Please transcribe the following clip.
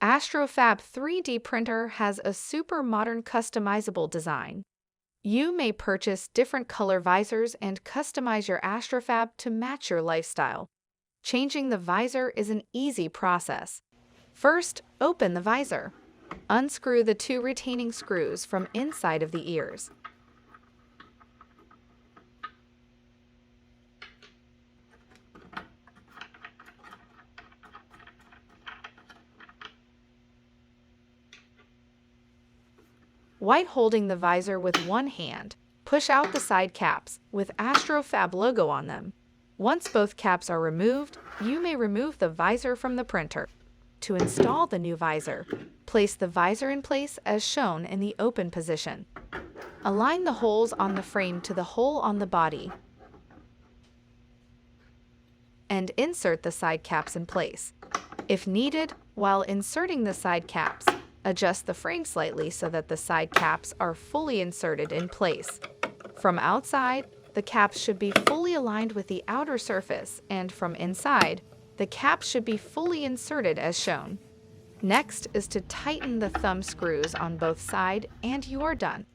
AstroFab 3D printer has a super modern customizable design. You may purchase different color visors and customize your AstroFab to match your lifestyle. Changing the visor is an easy process. First, open the visor. Unscrew the two retaining screws from inside of the ears. While holding the visor with one hand, push out the side caps with AstroFab logo on them. Once both caps are removed, you may remove the visor from the printer. To install the new visor, place the visor in place as shown in the open position. Align the holes on the frame to the hole on the body and insert the side caps in place. If needed, while inserting the side caps, adjust the frame slightly so that the side caps are fully inserted in place. From outside, the caps should be fully aligned with the outer surface, and from inside, the caps should be fully inserted as shown. Next is to tighten the thumb screws on both sides, and you are done.